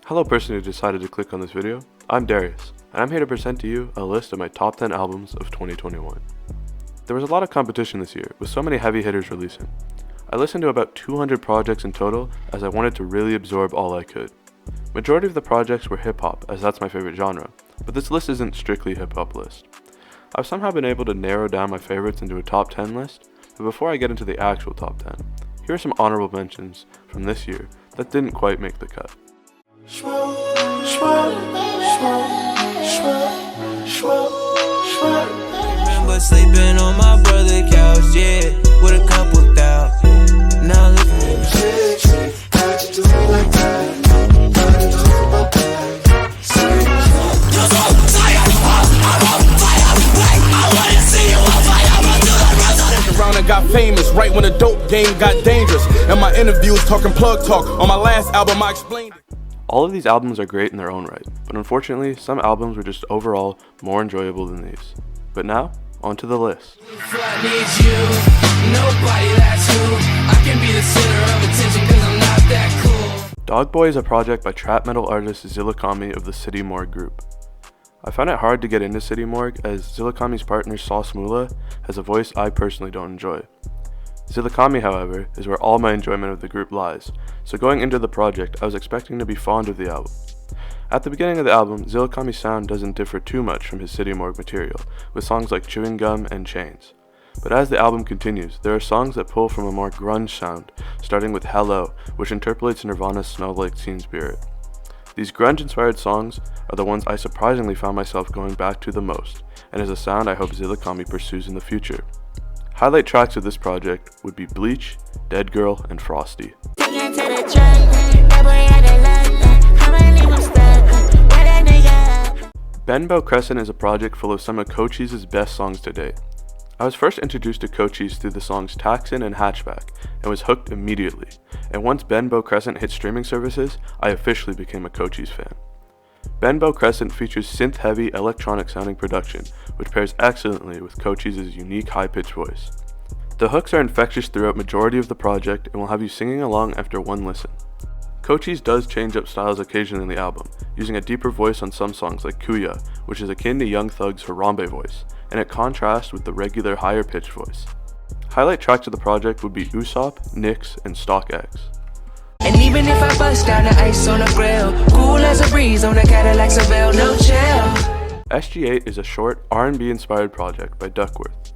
Hello person who decided to click on this video, I'm Darius, and I'm here to present to you a list of my top 10 albums of 2021. There was a lot of competition this year, with so many heavy hitters releasing. I listened to about 200 projects in total, as I wanted to really absorb all I could. Majority of the projects were hip-hop, as that's my favorite genre, but this list isn't strictly hip-hop list. I've somehow been able to narrow down my favorites into a top 10 list, but before I get into the actual top 10, here are some honorable mentions from this year that didn't quite make the cut. Remember sleeping on my brother's couch, yeah, with a couple thousand. Now look at me. Around and got famous right when the dope game got dangerous. And my interviews talking plug talk. On my last album I explained it. All of these albums are great in their own right, but unfortunately, some albums were just overall more enjoyable than these. But now, onto the list. Dogboy is a project by trap metal artist Zillakami of the City Morgue group. I found it hard to get into City Morgue as Zillakami's partner Sauce Moolah has a voice I personally don't enjoy. Zillakami, however, is where all my enjoyment of the group lies, so going into the project I was expecting to be fond of the album. At the beginning of the album, Zillakami's sound doesn't differ too much from his City Morgue material, with songs like Chewing Gum and Chains. But as the album continues, there are songs that pull from a more grunge sound, starting with Hello, which interpolates Nirvana's Smell Like Teen Spirit. These grunge-inspired songs are the ones I surprisingly found myself going back to the most, and is a sound I hope Zillakami pursues in the future. Highlight tracks of this project would be Bleach, Dead Girl, and Frosty. Benbow Crescent is a project full of some of Cochise' best songs to date. I was first introduced to Cochise through the songs Taxin and Hatchback, and was hooked immediately, and once Benbow Crescent hit streaming services, I officially became a Cochise fan. Benbow Crescent features synth-heavy electronic-sounding production, which pairs excellently with Cochise's unique high-pitched voice. The hooks are infectious throughout majority of the project and will have you singing along after one listen. Cochise does change up styles occasionally in the album, using a deeper voice on some songs like Kuya, which is akin to Young Thug's Harambe voice, and it contrasts with the regular higher-pitched voice. Highlight tracks of the project would be Usopp, Nyx, and StockX. And even if I bust down the ice on the grill, cool as a breeze on the Cadillac Seville, no chill. SG8 is a short, R&B inspired project by Duckworth.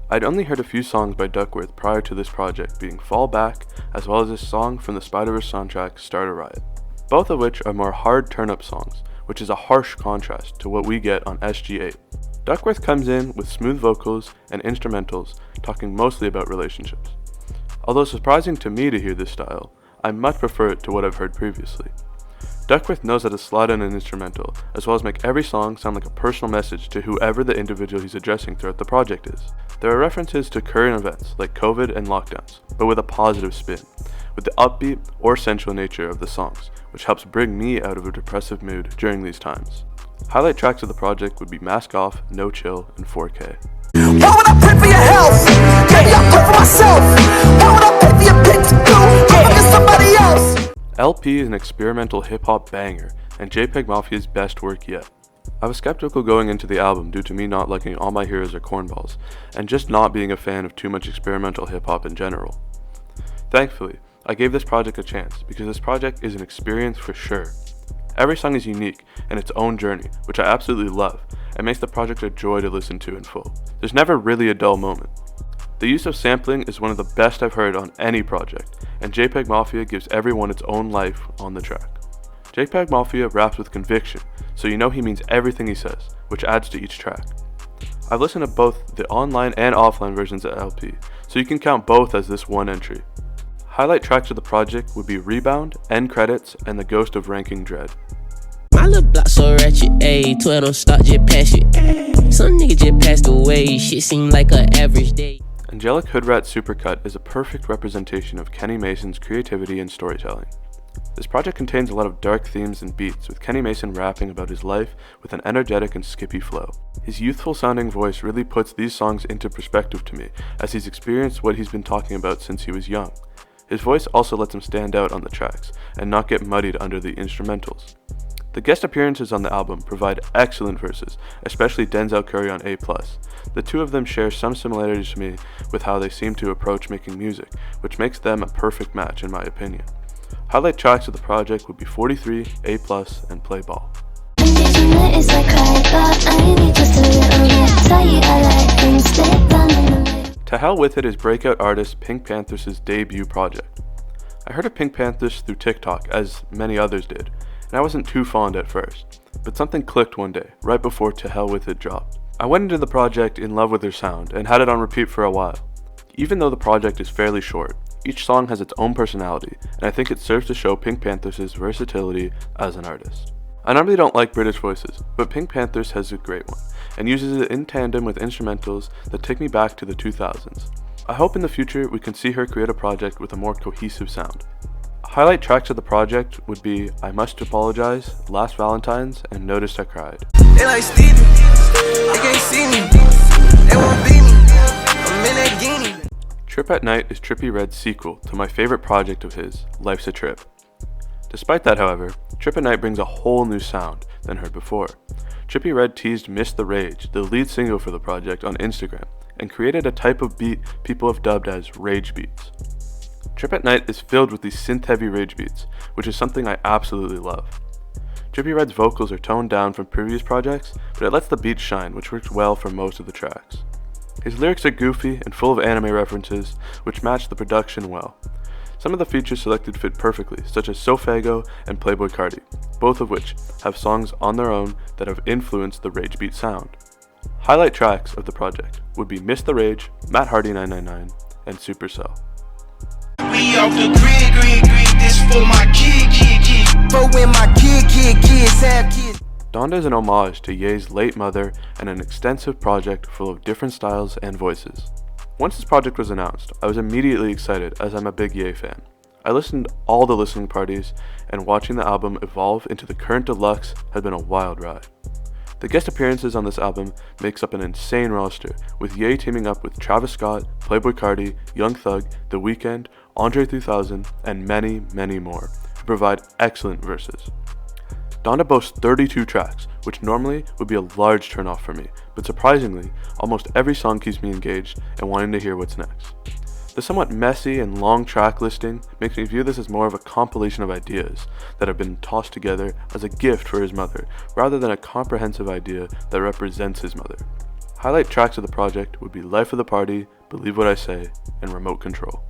I'd only heard a few songs by Duckworth prior to this project, being Fall Back, as well as a song from the Spider-Verse soundtrack, Start a Riot, both of which are more hard turn-up songs, which is a harsh contrast to what we get on SG8. Duckworth comes in with smooth vocals and instrumentals, talking mostly about relationships. Although surprising to me to hear this style, I much prefer it to what I've heard previously. Duckworth knows how to slide in an instrumental, as well as make every song sound like a personal message to whoever the individual he's addressing throughout the project is. There are references to current events like COVID and lockdowns, but with a positive spin, with the upbeat or sensual nature of the songs, which helps bring me out of a depressive mood during these times. Highlight tracks of the project would be Mask Off, No Chill, and 4K. Why would I pray for your health? Maybe I'll pray for myself. Why would I pay for your pit to do? Pray for somebody else. LP is an experimental hip-hop banger, and JPEG Mafia's best work yet. I was skeptical going into the album due to me not liking All My Heroes Are Cornballs, and just not being a fan of too much experimental hip-hop in general. Thankfully, I gave this project a chance, because this project is an experience for sure. Every song is unique in its own journey, which I absolutely love, and makes the project a joy to listen to in full. There's never really a dull moment. The use of sampling is one of the best I've heard on any project, and JPEG Mafia gives everyone its own life on the track. JPEG Mafia raps with conviction, so you know he means everything he says, which adds to each track. I've listened to both the online and offline versions of LP, so you can count both as this one entry. Highlight tracks of the project would be Rebound, End Credits, and The Ghost of Ranking Dread. My little block so ratchet, ayy, 12 don't stop, just pass it. Some nigga just passed away, shit seem like an average day. Angelic Hoodrat Supercut is a perfect representation of Kenny Mason's creativity and storytelling. This project contains a lot of dark themes and beats, with Kenny Mason rapping about his life with an energetic and skippy flow. His youthful sounding voice really puts these songs into perspective to me, as he's experienced what he's been talking about since he was young. His voice also lets him stand out on the tracks and not get muddied under the instrumentals. The guest appearances on the album provide excellent verses, especially Denzel Curry on A+. The two of them share some similarities to me with how they seem to approach making music, which makes them a perfect match in my opinion. Highlight tracks of the project would be 43, A+, and Play Ball. To Hell With It is breakout artist Pink Panther's debut project. I heard of Pink Panthers through TikTok, as many others did, and I wasn't too fond at first, but something clicked one day, right before To Hell With It dropped. I went into the project in love with their sound, and had it on repeat for a while. Even though the project is fairly short, each song has its own personality, and I think it serves to show Pink Panther's versatility as an artist. I normally don't like British voices, but Pink Panther's has a great one, and uses it in tandem with instrumentals that take me back to the 2000s. I hope in the future we can see her create a project with a more cohesive sound. Highlight tracks of the project would be I Must Apologize, Last Valentine's, and Noticed I Cried. They like Steven, they can't see me, they won't beat me, I'm in that guinea. Trip at Night is Trippie Redd's sequel to my favorite project of his, Life's a Trip. Despite that, however, Trip at Night brings a whole new sound than heard before. Trippie Redd teased Miss the Rage, the lead single for the project, on Instagram, and created a type of beat people have dubbed as rage beats. Trip at Night is filled with these synth-heavy rage beats, which is something I absolutely love. Trippie Redd's vocals are toned down from previous projects, but it lets the beats shine, which works well for most of the tracks. His lyrics are goofy and full of anime references, which match the production well. Some of the features selected fit perfectly, such as Sofago and Playboi Carti, both of which have songs on their own that have influenced the rage beat sound. Highlight tracks of the project would be Miss the Rage, Matt Hardy 999, and Supercell. We off the grid, this for my kid. For when my kids have kids. Donda is an homage to Ye's late mother and an extensive project full of different styles and voices. Once this project was announced, I was immediately excited as I'm a big Ye fan. I listened to all the listening parties, and watching the album evolve into the current deluxe has been a wild ride. The guest appearances on this album makes up an insane roster, with Ye teaming up with Travis Scott, Playboi Carti, Young Thug, The Weeknd, Andre 3000, and many, many more, who provide excellent verses. Donda boasts 32 tracks, which normally would be a large turnoff for me, but surprisingly, almost every song keeps me engaged and wanting to hear what's next. The somewhat messy and long track listing makes me view this as more of a compilation of ideas that have been tossed together as a gift for his mother, rather than a comprehensive idea that represents his mother. Highlight tracks of the project would be Life of the Party, Believe What I Say, and Remote Control.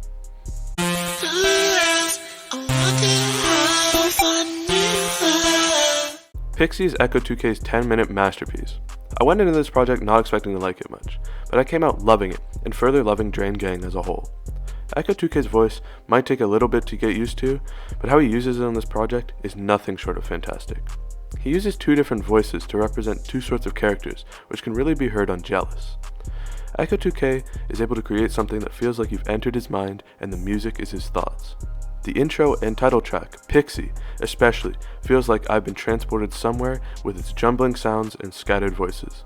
Pixie's Echo 2K's 10-minute masterpiece. I went into this project not expecting to like it much, but I came out loving it, and further loving Drain Gang as a whole. Echo 2K's voice might take a little bit to get used to, but how he uses it on this project is nothing short of fantastic. He uses two different voices to represent two sorts of characters, which can really be heard on Jealous. Echo 2K is able to create something that feels like you've entered his mind and the music is his thoughts. The intro and title track, Pixie, especially, feels like I've been transported somewhere with its jumbling sounds and scattered voices.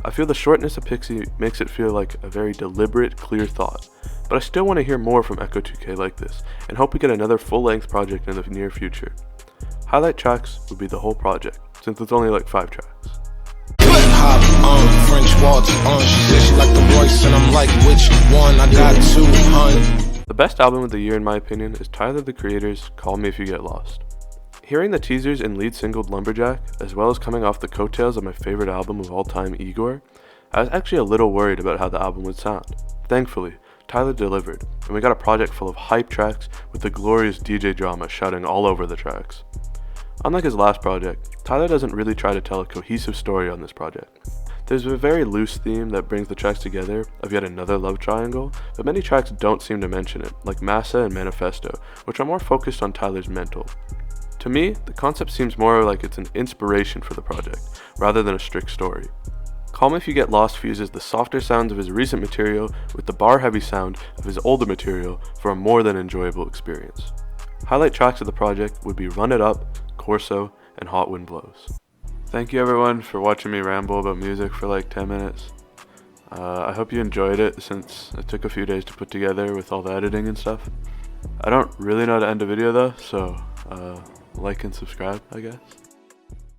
I feel the shortness of Pixie makes it feel like a very deliberate, clear thought, but I still want to hear more from Echo 2K like this, and hope we get another full-length project in the near future. Highlight tracks would be the whole project, since it's only like 5 tracks. Hop on French waltz on. She said she like the voice, and I'm like, which one? I got 200. The best album of the year in my opinion is Tyler the Creator's Call Me If You Get Lost. Hearing the teasers and lead single Lumberjack, as well as coming off the coattails of my favorite album of all time, Igor, I was actually a little worried about how the album would sound. Thankfully, Tyler delivered, and we got a project full of hype tracks with the glorious DJ drama shouting all over the tracks. Unlike his last project, Tyler doesn't really try to tell a cohesive story on this project. There's a very loose theme that brings the tracks together of yet another love triangle, but many tracks don't seem to mention it, like Massa and Manifesto, which are more focused on Tyler's mental. To me, the concept seems more like it's an inspiration for the project, rather than a strict story. Call Me If You Get Lost fuses the softer sounds of his recent material with the bar-heavy sound of his older material for a more than enjoyable experience. Highlight tracks of the project would be Run It Up, Corso, and Hot Wind Blows. Thank you everyone for watching me ramble about music for like 10 minutes. I hope you enjoyed it since it took a few days to put together with all the editing and stuff. I don't really know how to end a video though, so like and subscribe, I guess.